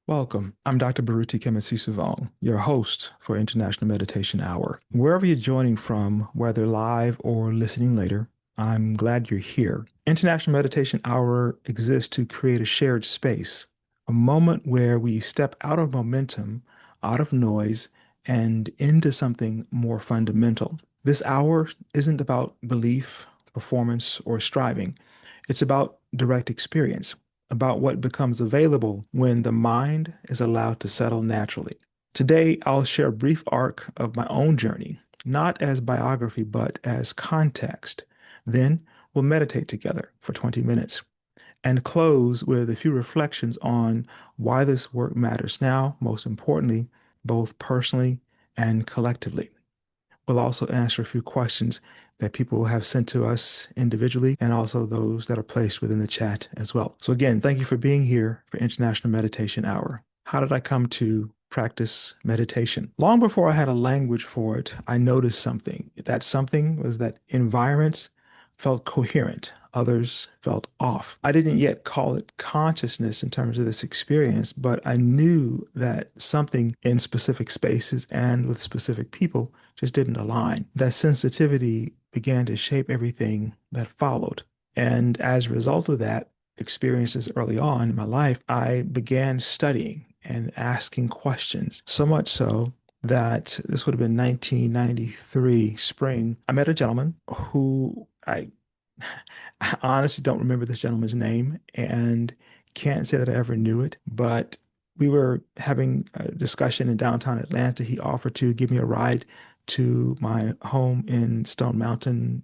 Welcome. I'm Dr. Baruti KMT-Sisouvong, your host for International Meditation Hour. Wherever you're joining from, whether live or listening later, I'm glad you're here. International Meditation Hour exists to create a shared space, a moment where we step out of momentum, out of noise, and into something more fundamental. This hour isn't about belief, performance, or striving. It's about direct experience, about what becomes available when the mind is allowed to settle naturally. Today, I'll share a brief arc of my own journey, not as biography, but as context. Then we'll meditate together for 20 minutes and close with a few reflections on why this work matters now, most importantly, both personally and collectively. We'll also answer a few questions that people have sent to us individually and also those that are placed within the chat as well. So again, thank you for being here for International Meditation Hour. How did I come to practice meditation? Long before I had a language for it, I noticed something. That something was that environments felt coherent, others felt off. I didn't yet call it consciousness in terms of this experience, but I knew that something in specific spaces and with specific people just didn't align. That sensitivity began to shape everything that followed. And as a result of that, experiences early on in my life, I began studying and asking questions, so much so that this would have been 1993 spring. I met a gentleman who I honestly don't remember this gentleman's name and can't say that I ever knew it, but we were having a discussion in downtown Atlanta. He offered to give me a ride to my home in Stone Mountain,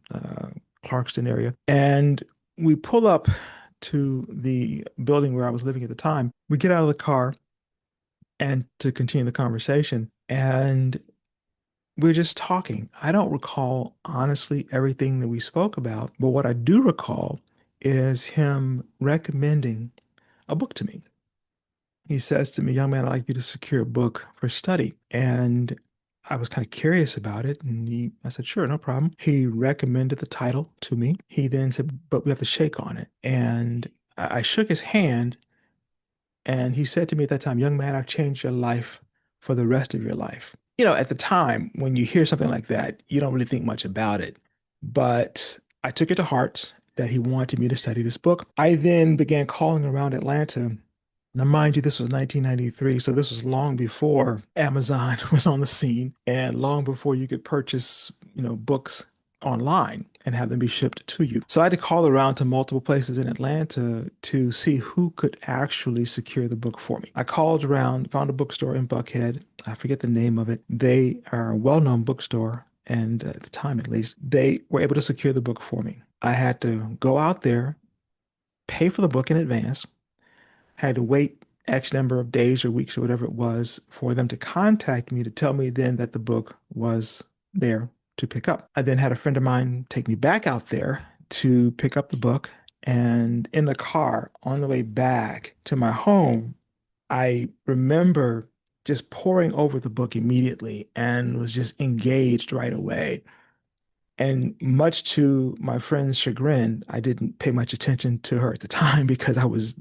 Clarkston area. And we pull up to the building where I was living at the time. We get out of the car and to continue the conversation. And we're just talking. I don't recall honestly everything that we spoke about, but what I do recall is him recommending a book to me. He says to me, "Young man, I'd like you to secure a book for study." And I was kind of curious about it. And I said, "Sure, no problem." He recommended the title to me. He then said, "But we have to shake on it." And I shook his hand, and he said to me at that time, "Young man, I've changed your life for the rest of your life." At the time, when you hear something like that, you don't really think much about it. But I took it to heart that he wanted me to study this book. I then began calling around Atlanta. Now, mind you, this was 1993, so this was long before Amazon was on the scene and long before you could purchase, books online and have them be shipped to you. So I had to call around to multiple places in Atlanta to see who could actually secure the book for me. I called around, found a bookstore in Buckhead. I forget the name of it. They are a well-known bookstore, and at the time at least, they were able to secure the book for me. I had to go out there, pay for the book in advance, had to wait X number of days or weeks or whatever it was for them to contact me to tell me then that the book was there to pick up. I then had a friend of mine take me back out there to pick up the book. And in the car on the way back to my home, I remember just poring over the book immediately and was just engaged right away. And much to my friend's chagrin, I didn't pay much attention to her at the time because I was,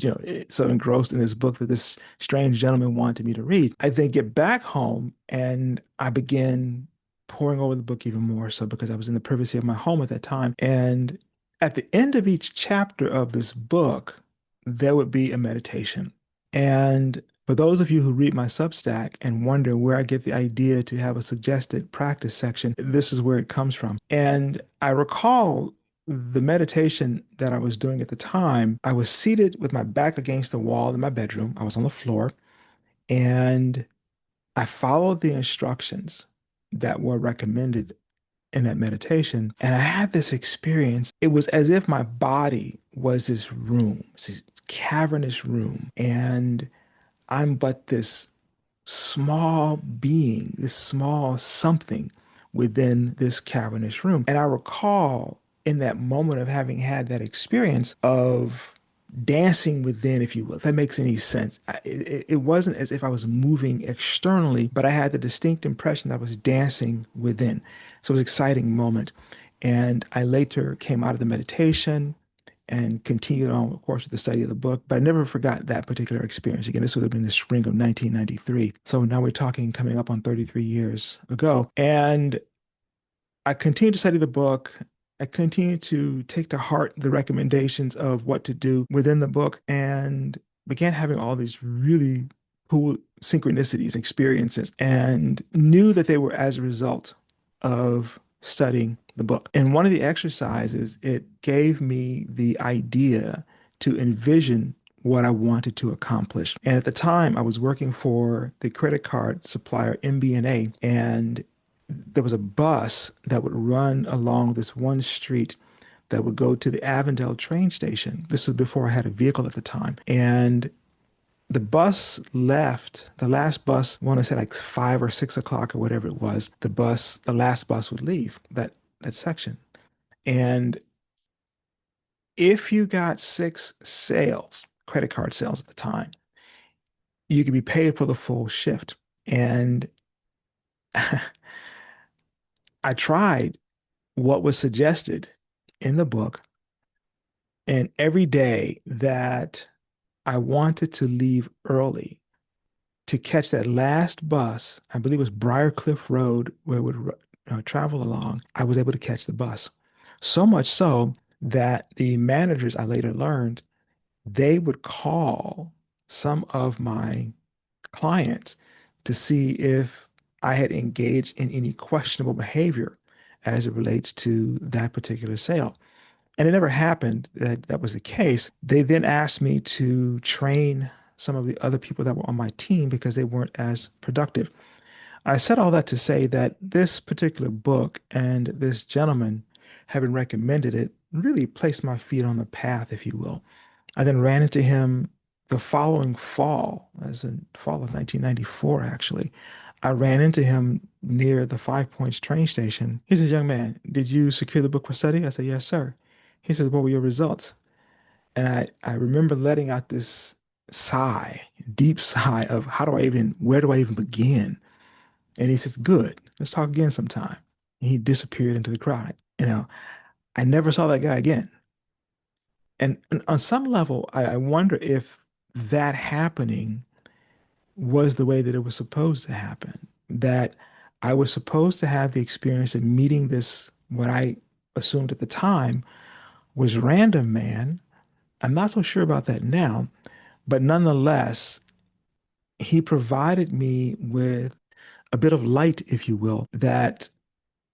so engrossed in this book that this strange gentleman wanted me to read. I then get back home and I began poring over the book even more so because I was in the privacy of my home at that time. And at the end of each chapter of this book, there would be a meditation. And for those of you who read my Substack and wonder where I get the idea to have a suggested practice section, this is where it comes from. And I recall the meditation that I was doing at the time. I was seated with my back against the wall in my bedroom. I was on the floor and I followed the instructions that were recommended in that meditation. And I had this experience. It was as if my body was this room, this cavernous room. And I'm but this small being, this small something within this cavernous room. And I recall in that moment of having had that experience of dancing within, if you will, if that makes any sense. It wasn't as if I was moving externally, but I had the distinct impression that I was dancing within. So it was an exciting moment. And I later came out of the meditation and continued on, of course, with the study of the book. But I never forgot that particular experience. Again, this would have been the spring of 1993. So now we're talking coming up on 33 years ago. And I continued to study the book. I continued to take to heart the recommendations of what to do within the book and began having all these really cool synchronicities, experiences, and knew that they were as a result of studying the book. And one of the exercises, it gave me the idea to envision what I wanted to accomplish. And at the time, I was working for the credit card supplier MBNA, and there was a bus that would run along this one street that would go to the Avondale train station. This was before I had a vehicle at the time. And the bus left, the last bus, I want to say like 5 or 6 o'clock or whatever it was, the last bus would leave that section. And if you got 6 sales, credit card sales at the time, you could be paid for the full shift. And I tried what was suggested in the book, and every day that I wanted to leave early to catch that last bus, I believe it was Briarcliff Road, where it would travel along, I was able to catch the bus. So much so that the managers, I later learned, they would call some of my clients to see if I had engaged in any questionable behavior as it relates to that particular sale. And it never happened that that was the case. They then asked me to train some of the other people that were on my team because they weren't as productive. I said all that to say that this particular book and this gentleman, having recommended it, really placed my feet on the path, if you will. I then ran into him the following fall, as in fall of 1994, actually. I ran into him near the Five Points train station. He says, "Young man, did you secure the book for study?" I said, "Yes, sir." He says, "What were your results?" And I remember letting out this sigh, deep sigh of where do I even begin? And he says, "Good, let's talk again sometime." And he disappeared into the crowd. I never saw that guy again. And on some level, I wonder if that happening was the way that it was supposed to happen. That I was supposed to have the experience of meeting this, what I assumed at the time was random man. I'm not so sure about that now, but nonetheless, he provided me with a bit of light, if you will, that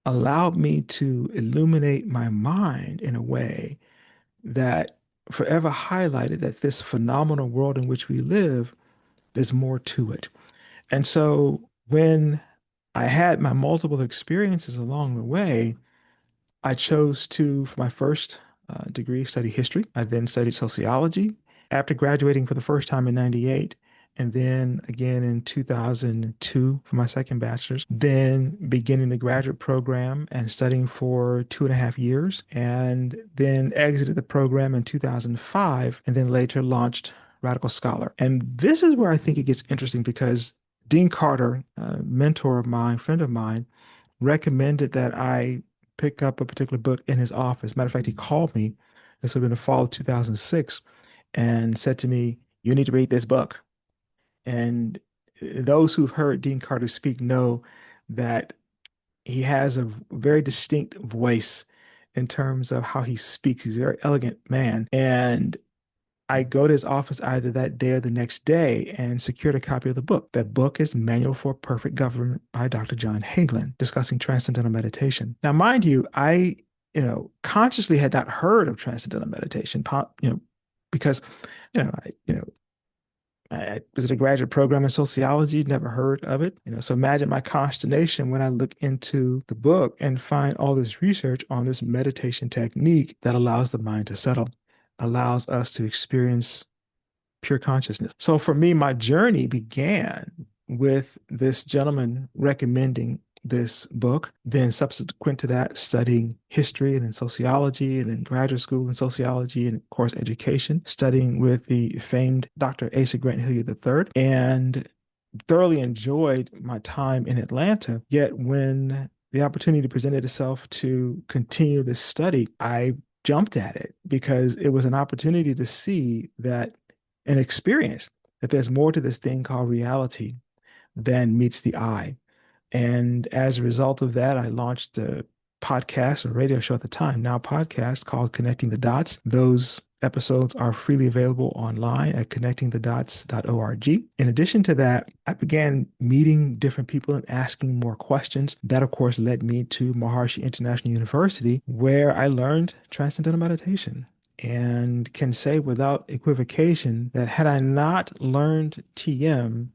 allowed me to illuminate my mind in a way that forever highlighted that this phenomenal world in which we live, there's more to it. And so when I had my multiple experiences along the way, I chose to, for my first degree, study history. I then studied sociology after graduating for the first time in 98, and then again in 2002 for my second bachelor's, then beginning the graduate program and studying for 2.5 years, and then exited the program in 2005, and then later launched Radical Scholar. And this is where I think it gets interesting because Dean Carter, a mentor of mine, friend of mine, recommended that I pick up a particular book in his office. Matter of fact, he called me, this would have been the fall of 2006, and said to me, "You need to read this book." And those who've heard Dean Carter speak know that he has a very distinct voice in terms of how he speaks. He's a very elegant man. And I go to his office either that day or the next day and secured a copy of the book. That book is Manual for Perfect Government by Dr. John Hagelin, discussing transcendental meditation. Now, mind you, I, consciously had not heard of transcendental meditation, because, I was at a graduate program in sociology, never heard of it. So imagine my consternation when I look into the book and find all this research on this meditation technique that allows the mind to settle, allows us to experience pure consciousness. So for me, my journey began with this gentleman recommending this book, then subsequent to that, studying history and then sociology and then graduate school in sociology and of course education, studying with the famed Dr. Asa Grant Hilliard III, and thoroughly enjoyed my time in Atlanta. Yet when the opportunity presented itself to continue this study, I jumped at it because it was an opportunity to see that an experience that there's more to this thing called reality than meets the eye. And as a result of that, I launched a podcast, a radio show at the time, now podcast called Connecting the Dots. Those episodes are freely available online at connectingthedots.org. In addition to that, I began meeting different people and asking more questions. That, of course, led me to Maharishi International University, where I learned Transcendental Meditation. And can say without equivocation that had I not learned TM,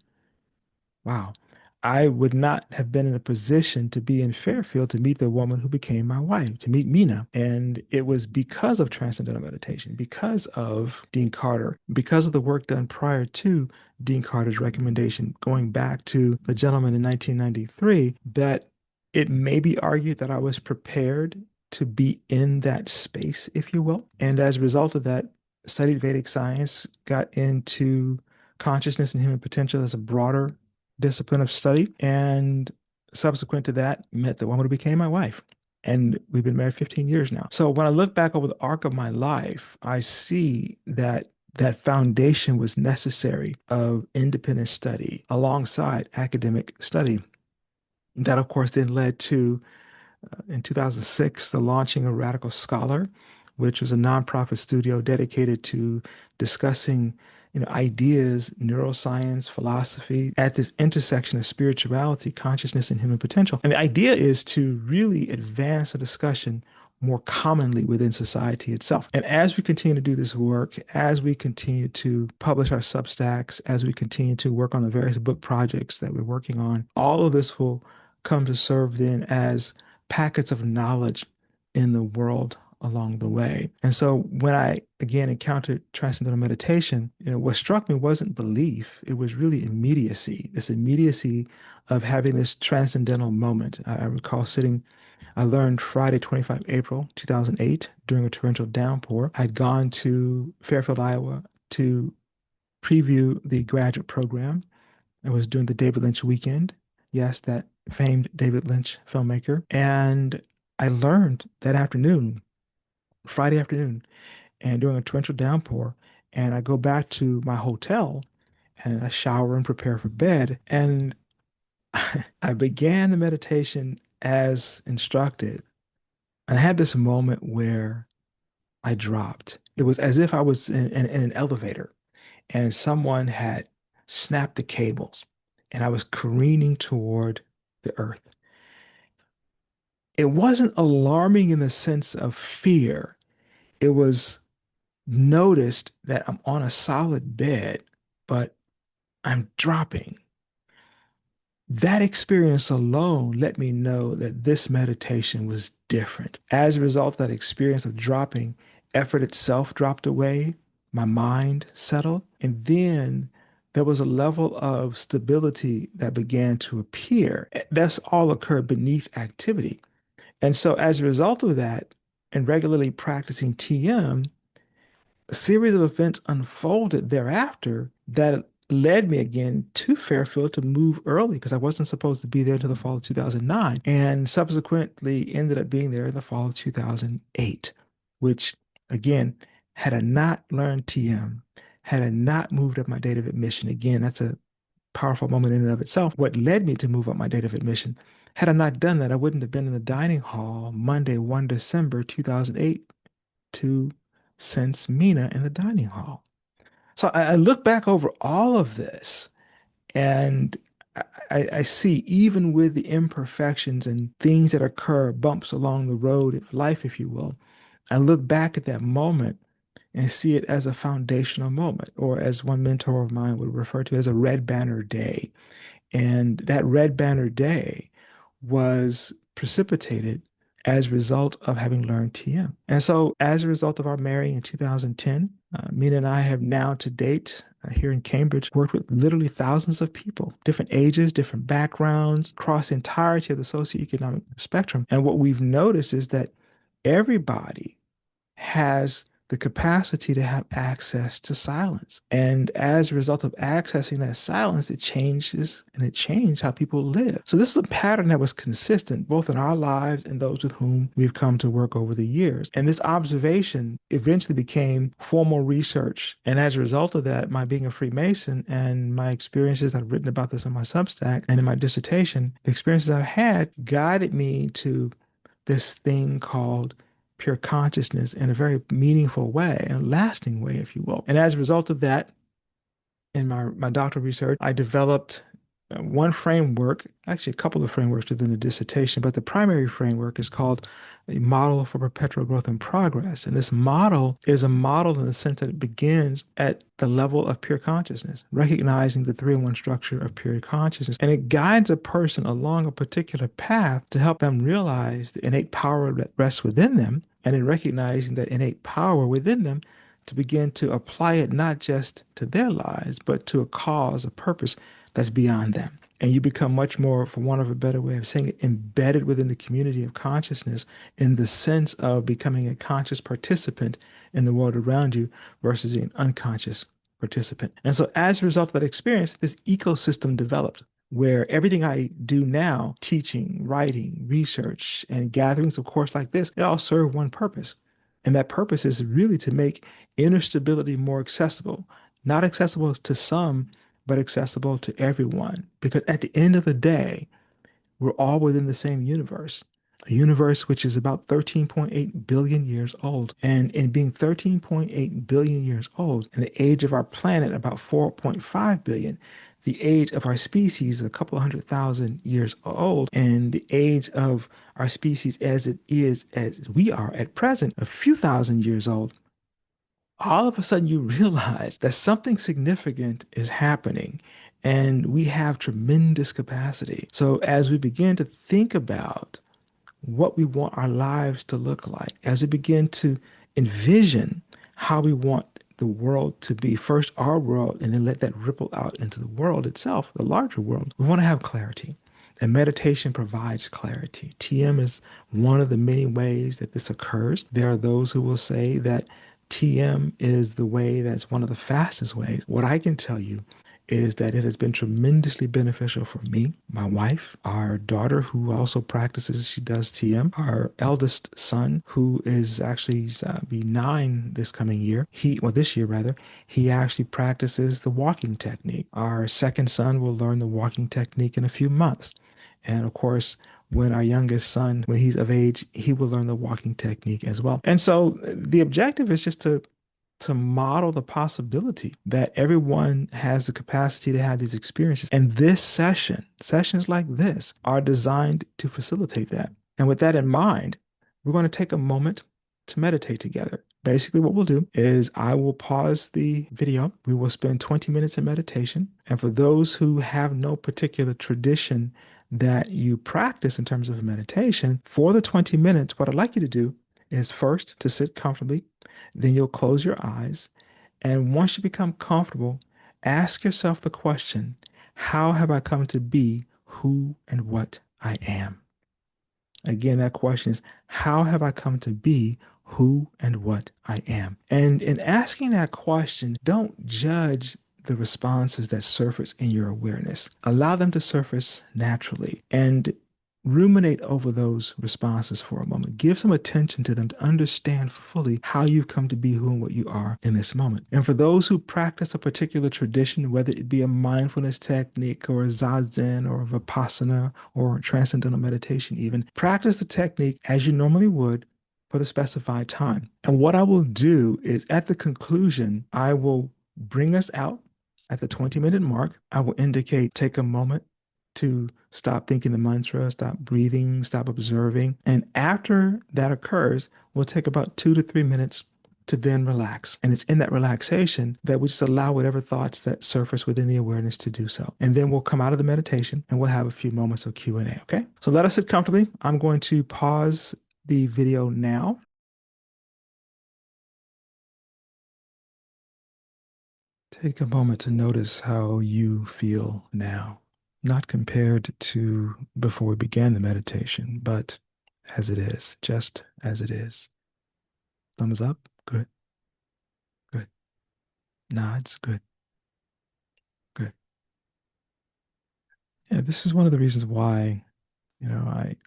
wow. I would not have been in a position to be in Fairfield to meet the woman who became my wife, to meet Mina. And it was because of Transcendental Meditation, because of Dean Carter, because of the work done prior to Dean Carter's recommendation, going back to the gentleman in 1993, that it may be argued that I was prepared to be in that space, if you will. And as a result of that, studied Vedic science, got into consciousness and human potential as a broader discipline of study. And subsequent to that, met the woman who became my wife. And we've been married 15 years now. So when I look back over the arc of my life, I see that that foundation was necessary of independent study alongside academic study. That, of course, then led to in 2006, the launching of Radical Scholar, which was a nonprofit studio dedicated to discussing, ideas, neuroscience, philosophy at this intersection of spirituality, consciousness, and human potential. And the idea is to really advance the discussion more commonly within society itself. And as we continue to do this work, as we continue to publish our Substacks, as we continue to work on the various book projects that we're working on, all of this will come to serve then as packets of knowledge in the world along the way. And so when I again encountered transcendental meditation, what struck me wasn't belief, it was really immediacy, this immediacy of having this transcendental moment. I recall I learned Friday, 25 April 2008 during a torrential downpour. I'd gone to Fairfield, Iowa to preview the graduate program. I was doing the David Lynch weekend. Yes, that famed David Lynch filmmaker. And I learned that afternoon, Friday afternoon, and during a torrential downpour. And I go back to my hotel and I shower and prepare for bed. And I began the meditation as instructed. And I had this moment where I dropped. It was as if I was in an elevator and someone had snapped the cables and I was careening toward the earth. It wasn't alarming in the sense of fear. It was noticed that I'm on a solid bed, but I'm dropping. That experience alone let me know that this meditation was different. As a result of that experience of dropping, effort itself dropped away, my mind settled, and then there was a level of stability that began to appear. That's all occurred beneath activity. And so as a result of that, and regularly practicing TM, a series of events unfolded thereafter that led me again to Fairfield to move early because I wasn't supposed to be there until the fall of 2009, and subsequently ended up being there in the fall of 2008, which again, had I not learned TM, had I not moved up my date of admission, again, that's a powerful moment in and of itself. What led me to move up my date of admission, had I not done that, I wouldn't have been in the dining hall Monday, 1 December 2008 to sense Mina in the dining hall. So I look back over all of this and I see even with the imperfections and things that occur, bumps along the road of life, if you will, I look back at that moment and see it as a foundational moment, or as one mentor of mine would refer to as a red banner day. And that red banner day was precipitated as a result of having learned TM. And so as a result of our marrying in 2010, Mina and I have now to date here in Cambridge worked with literally thousands of people, different ages, different backgrounds, across the entirety of the socioeconomic spectrum. And what we've noticed is that everybody has the capacity to have access to silence. And as a result of accessing that silence, it changes and it changed how people live. So this is a pattern that was consistent both in our lives and those with whom we've come to work over the years. And this observation eventually became formal research. And as a result of that, my being a Freemason and my experiences, I've written about this on my Substack and in my dissertation, the experiences I've had guided me to this thing called pure consciousness in a very meaningful way and a lasting way, if you will. And as a result of that, in my doctoral research, I developed one framework, actually a couple of frameworks within the dissertation, but the primary framework is called a model for perpetual growth and progress. And this model is a model in the sense that it begins at the level of pure consciousness, recognizing the 3-in-1 structure of pure consciousness. And it guides a person along a particular path to help them realize the innate power that rests within them, and in recognizing that innate power within them, to begin to apply it not just to their lives, but to a cause, a purpose that's beyond them. And you become much more, for want of a better way of saying it, embedded within the community of consciousness in the sense of becoming a conscious participant in the world around you versus an unconscious participant. And so as a result of that experience, this ecosystem developed where everything I do now, teaching, writing, research, and gatherings of course like this, they all serve one purpose. And that purpose is really to make inner stability more accessible, not accessible to some, but accessible to everyone. Because at the end of the day, we're all within the same universe, a universe which is about 13.8 billion years old. And in being 13.8 billion years old, and the age of our planet about 4.5 billion, the age of our species a couple of 100,000 years old, and the age of our species as it is, as we are at present, a few thousand years old, all of a sudden you realize that something significant is happening and we have tremendous capacity. So as we begin to think about what we want our lives to look like, as we begin to envision how we want the world to be, first our world, and then let that ripple out into the world itself, the larger world, we want to have clarity. And meditation provides clarity. TM is one of the many ways that this occurs. There are those who will say that TM is the way that's one of the fastest ways. What I can tell you is that it has been tremendously beneficial for me, my wife, our daughter who also practices, she does TM, our eldest son who is actually be 9 this coming year. This year rather, he actually practices the walking technique. Our second son will learn the walking technique in a few months. And of course, when our youngest son, when he's of age, he will learn the walking technique as well. And so the objective is just to model the possibility that everyone has the capacity to have these experiences. And sessions like this are designed to facilitate that. And with that in mind, we're going to take a moment to meditate together. Basically, what we'll do is I will pause the video. We will spend 20 minutes in meditation. And for those who have no particular tradition that you practice in terms of meditation, for the 20 minutes, what I'd like you to do is first to sit comfortably. Then you'll close your eyes. And once you become comfortable, ask yourself the question, how have I come to be who and what I am? Again, that question is, how have I come to be who and what I am? And in asking that question, don't judge the responses that surface in your awareness. Allow them to surface naturally and ruminate over those responses for a moment. Give some attention to them to understand fully how you've come to be who and what you are in this moment. And for those who practice a particular tradition, whether it be a mindfulness technique or a zazen or a vipassana or transcendental meditation even, practice the technique as you normally would for the specified time. And what I will do is at the conclusion, I will bring us out at the 20-minute mark. I will indicate, take a moment to stop thinking the mantra, stop breathing, stop observing. And after that occurs, we'll take about 2 to 3 minutes to then relax. And it's in that relaxation that we just allow whatever thoughts that surface within the awareness to do so. And then we'll come out of the meditation and we'll have a few moments of Q&A, okay? So let us sit comfortably. I'm going to pause the video now. Take a moment to notice how you feel now. Not compared to before we began the meditation, but as it is, just as it is. Thumbs up. Good. Nah, it's good. Good. Yeah, this is one of the reasons why,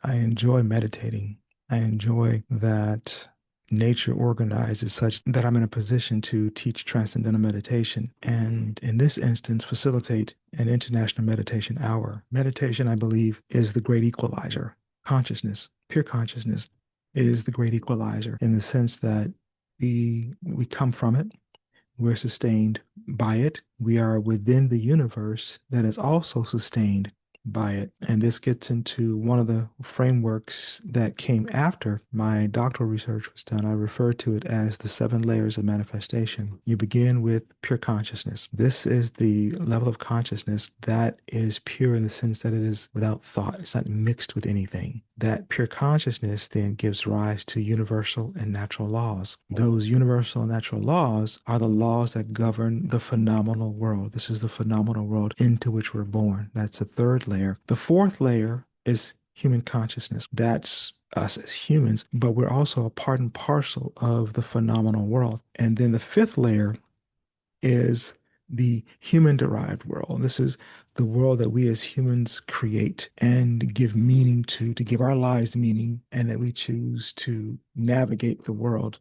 I enjoy meditating. I enjoy that nature organizes such that I'm in a position to teach transcendental meditation and in this instance facilitate an international meditation hour. Meditation, I believe, is the great equalizer. Consciousness, pure consciousness is the great equalizer in the sense that we come from it. We're sustained by it. We are within the universe that is also sustained by it. And this gets into one of the frameworks that came after my doctoral research was done. I refer to it as the 7 layers of manifestation. You begin with pure consciousness. This is the level of consciousness that is pure in the sense that it is without thought. It's not mixed with anything. That pure consciousness then gives rise to universal and natural laws. Those universal and natural laws are the laws that govern the phenomenal world. This is the phenomenal world into which we're born. That's the 3rd layer. The 4th layer is human consciousness. That's us as humans, but we're also a part and parcel of the phenomenal world. And then the 5th layer is the human derived world. This is the world that we as humans create and give meaning to give our lives meaning, and that we choose to navigate the world,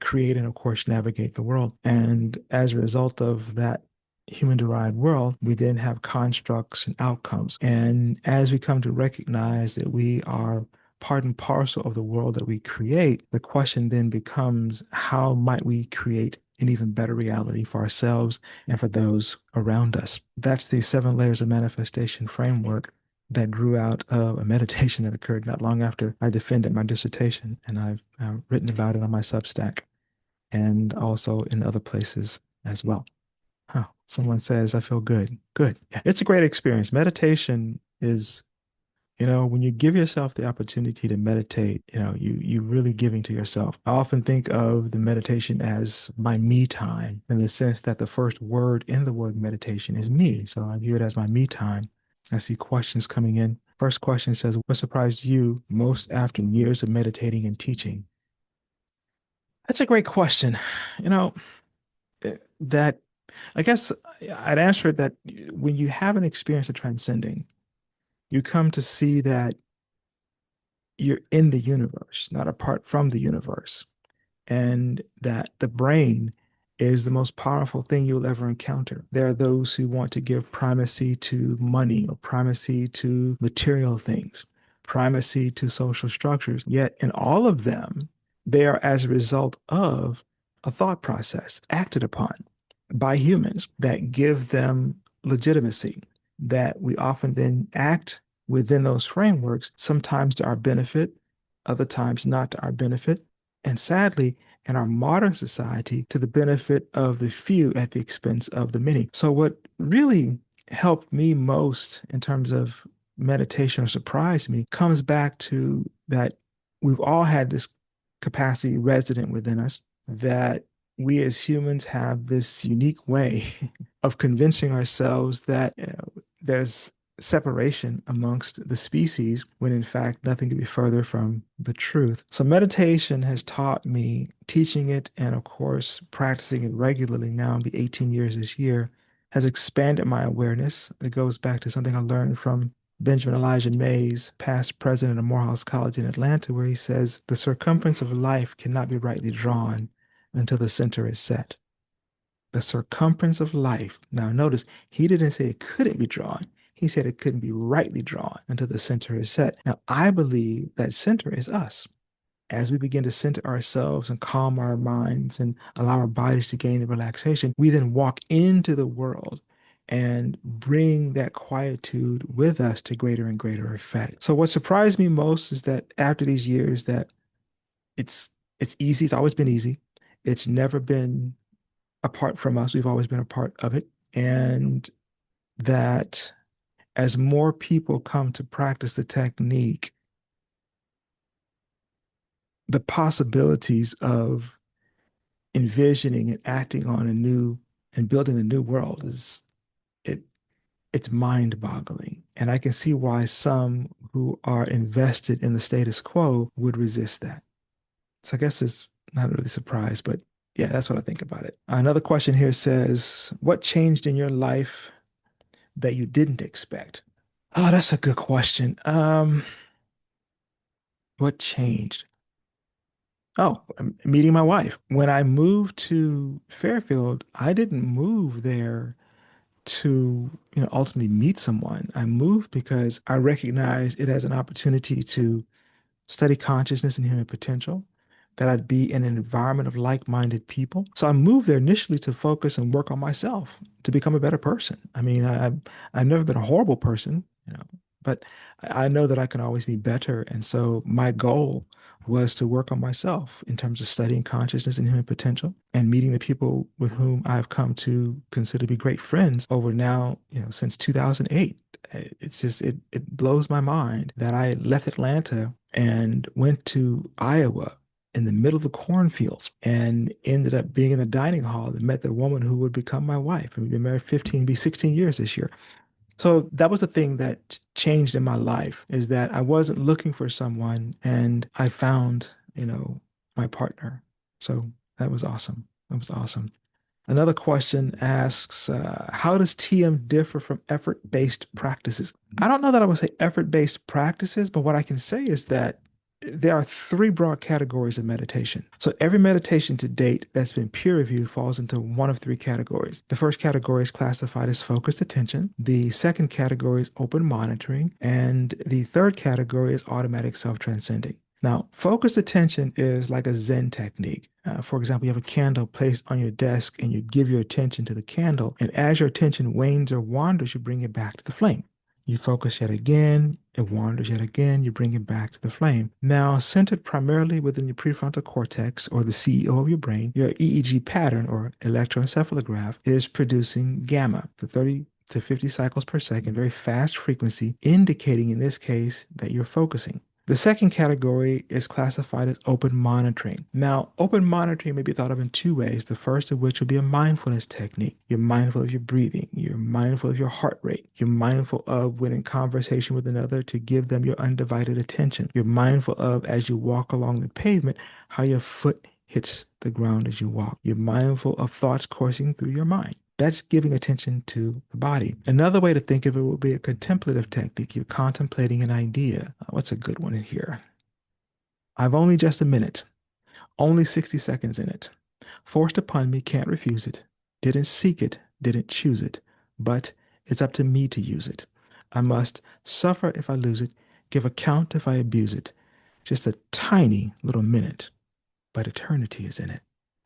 create and, of course, navigate the world. And as a result of that human derived world, we then have constructs and outcomes. And as we come to recognize that we are part and parcel of the world that we create, the question then becomes, how might we create an even better reality for ourselves and for those around us? That's the 7 layers of manifestation framework that grew out of a meditation that occurred not long after I defended my dissertation. And I've written about it on my Substack and also in other places as well. Huh. Someone says, I feel good. Good. Yeah, it's a great experience. Meditation is, when you give yourself the opportunity to meditate, you really giving to yourself. I often think of the meditation as my me time in the sense that the first word in the word meditation is me. So I view it as my me time. I see questions coming in. First question says, what surprised you most after years of meditating and teaching? That's a great question. You know, that I guess I'd answer it that when you have an experience of transcending, you come to see that you're in the universe, not apart from the universe, and that the brain is the most powerful thing you'll ever encounter. There are those who want to give primacy to money or primacy to material things, primacy to social structures. Yet in all of them, they are as a result of a thought process acted upon by humans that give them legitimacy, that we often then act within those frameworks, sometimes to our benefit, other times not to our benefit. And sadly, in our modern society, to the benefit of the few at the expense of the many. So, what really helped me most in terms of meditation or surprised me comes back to that we've all had this capacity resident within us, that we as humans have this unique way of convincing ourselves that there's separation amongst the species when in fact nothing could be further from the truth. So meditation has taught me, teaching it and of course practicing it regularly now, it'll be 18 years this year, has expanded my awareness. It goes back to something I learned from Benjamin Elijah Mays, past president of Morehouse College in Atlanta, where he says, the circumference of life cannot be rightly drawn until the center is set. The circumference of life. Now, notice he didn't say it couldn't be drawn. He said it couldn't be rightly drawn until the center is set. Now, I believe that center is us. As we begin to center ourselves and calm our minds and allow our bodies to gain the relaxation, we then walk into the world and bring that quietude with us to greater and greater effect. So what surprised me most is that after these years that it's it's easy, it's always been easy. It's never been apart from us. We've always been a part of it. And that as more people come to practice the technique, the possibilities of envisioning and acting on a new and building a new world it it's mind-boggling. And I can see why some who are invested in the status quo would resist that. So I guess it's not really a surprise, but Yeah, that's what I think about it. Another question here says, what changed in your life that you didn't expect? Oh, that's a good question. What changed? Oh, meeting my wife. When I moved to Fairfield, I didn't move there to, ultimately meet someone. I moved because I recognized it as an opportunity to study consciousness and human potential, that I'd be in an environment of like-minded people. So I moved there initially to focus and work on myself, to become a better person. I mean, I've never been a horrible person, but I know that I can always be better. And so my goal was to work on myself in terms of studying consciousness and human potential and meeting the people with whom I've come to consider to be great friends over now, since 2008. It's just, it blows my mind that I left Atlanta and went to Iowa in the middle of the cornfields and ended up being in the dining hall and met the woman who would become my wife. And we've been married 15, be 16 years this year. So that was the thing that changed in my life, is that I wasn't looking for someone and I found, my partner. So that was awesome. That was awesome. Another question asks, how does TM differ from effort-based practices? I don't know that I would say effort-based practices, but what I can say is that there are three broad categories of meditation. So every meditation to date that's been peer reviewed falls into one of three categories. The first category is classified as focused attention. The second category is open monitoring. And the third category is automatic self-transcending. Now, focused attention is like a Zen technique. For example, you have a candle placed on your desk and you give your attention to the candle. And as your attention wanes or wanders, you bring it back to the flame. You focus yet again, it wanders yet again, you bring it back to the flame. Now, centered primarily within your prefrontal cortex or the CEO of your brain, your EEG pattern or electroencephalograph is producing gamma, the 30 to 50 cycles per second, very fast frequency, indicating in this case that you're focusing. The second category is classified as open monitoring. Now, open monitoring may be thought of in two ways. The first of which would be a mindfulness technique. You're mindful of your breathing. You're mindful of your heart rate. You're mindful of when in conversation with another to give them your undivided attention. You're mindful of, as you walk along the pavement, how your foot hits the ground as you walk. You're mindful of thoughts coursing through your mind. That's giving attention to the body. Another way to think of it would be a contemplative technique. You're contemplating an idea. What's a good one in here? I've only just a minute, only 60 seconds in it. Forced upon me, can't refuse it. Didn't seek it, didn't choose it. But it's up to me to use it. I must suffer if I lose it, give account if I abuse it. Just a tiny little minute, but eternity is in it.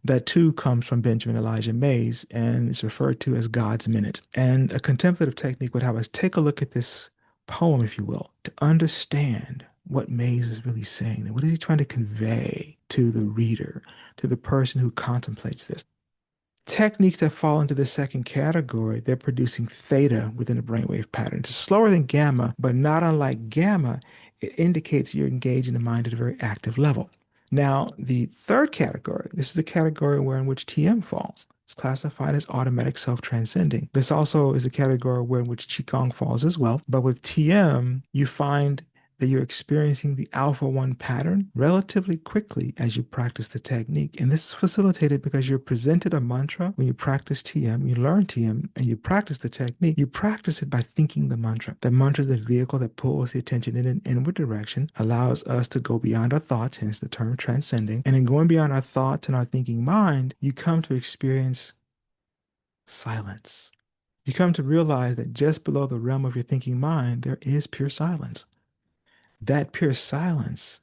That too comes from Benjamin Elijah Mays and is referred to as God's Minute. And a contemplative technique would have us take a look at this poem, if you will, to understand what Mays is really saying. What is he trying to convey to the reader, to the person who contemplates this? Techniques that fall into the second category, they're producing theta within a brainwave pattern. It's slower than gamma, but not unlike gamma, it indicates you're engaged in the mind at a very active level. Now, the third category, this is the category where in which TM falls. It's classified as automatic self-transcending. This also is a category where in which Qigong falls as well. But with TM, you find that you're experiencing the alpha 1 pattern relatively quickly as you practice the technique. And this is facilitated because you're presented a mantra when you practice TM, you learn TM, and you practice the technique. You practice it by thinking the mantra. The mantra is the vehicle that pulls the attention in an inward direction, allows us to go beyond our thoughts, hence the term transcending. And in going beyond our thoughts and our thinking mind, you come to experience silence. You come to realize that just below the realm of your thinking mind, there is pure silence. That pure silence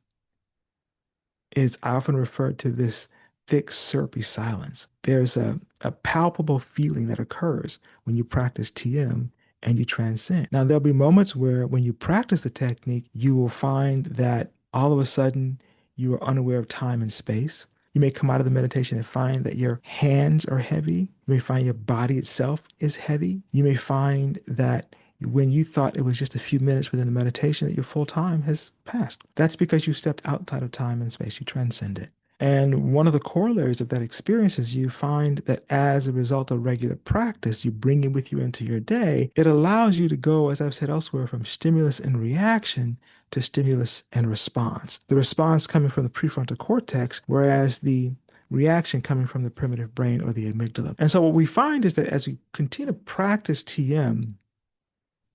is often referred to this thick, syrupy silence. There's a palpable feeling that occurs when you practice TM and you transcend. Now, there'll be moments where when you practice the technique, you will find that all of a sudden you are unaware of time and space. You may come out of the meditation and find that your hands are heavy. You may find your body itself is heavy. You may find that when you thought it was just a few minutes within the meditation, that your full time has passed. That's because you stepped outside of time and space. You transcend it. And one of the corollaries of that experience is you find that as a result of regular practice, you bring it with you into your day. It allows you to go, as I've said elsewhere, from stimulus and reaction to stimulus and response. The response coming from the prefrontal cortex, whereas the reaction coming from the primitive brain or the amygdala. And so what we find is that as we continue to practice TM,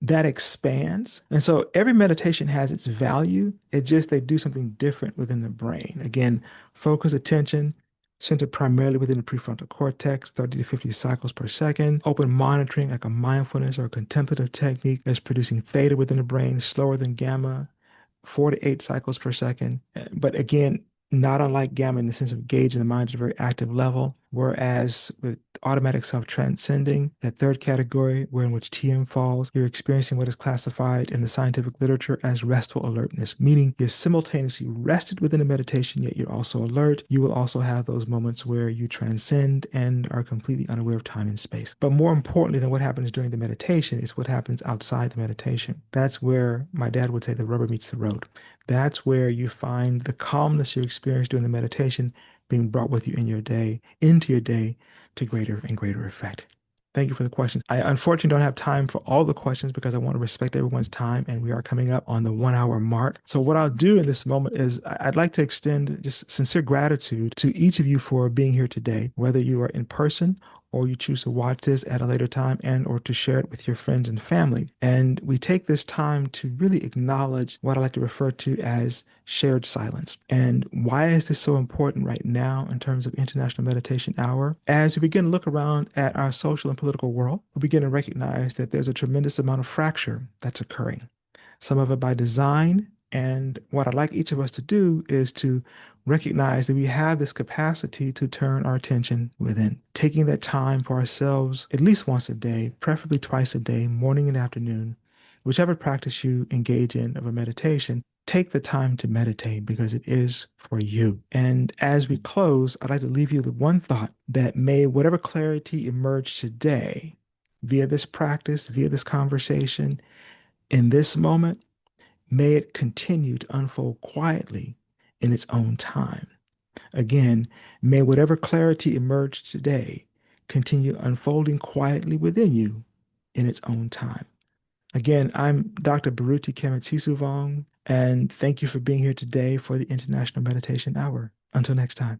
that expands. And so every meditation has its value. It just they do something different within the brain. Again, focus attention centered primarily within the prefrontal cortex, 30 to 50 cycles per second. Open monitoring, like a mindfulness or a contemplative technique, that's producing theta within the brain, slower than gamma, 4 to 8 cycles per second. But again, not unlike gamma in the sense of gauging the mind at a very active level. Whereas with automatic self-transcending, that third category, where in which TM falls, you're experiencing what is classified in the scientific literature as restful alertness, meaning you're simultaneously rested within a meditation, yet you're also alert. You will also have those moments where you transcend and are completely unaware of time and space. But more importantly than what happens during the meditation is what happens outside the meditation. That's where my dad would say the rubber meets the road. That's where you find the calmness you experience during the meditation being brought with you in your day, into your day, to greater and greater effect. Thank you for the questions. I unfortunately don't have time for all the questions because I want to respect everyone's time, and we are coming up on the 1 hour mark. So what I'll do in this moment is I'd like to extend just sincere gratitude to each of you for being here today, whether you are in person or you choose to watch this at a later time and or to share it with your friends and family. And we take this time to really acknowledge what I like to refer to as shared silence. And why is this so important right now in terms of International Meditation Hour? As we begin to look around at our social and political world, we begin to recognize that there's a tremendous amount of fracture that's occurring, some of it by design. And what I'd like each of us to do is to recognize that we have this capacity to turn our attention within, taking that time for ourselves at least once a day, preferably twice a day, morning and afternoon, whichever practice you engage in of a meditation. Take the time to meditate because it is for you. And as we close, I'd like to leave you with one thought that may whatever clarity emerge today via this practice, via this conversation, in this moment, may it continue to unfold quietly in its own time. Again, may whatever clarity emerge today continue unfolding quietly within you in its own time. Again, I'm Dr. Baruti KMT-Sisouvong, and thank you for being here today for the International Meditation Hour. Until next time.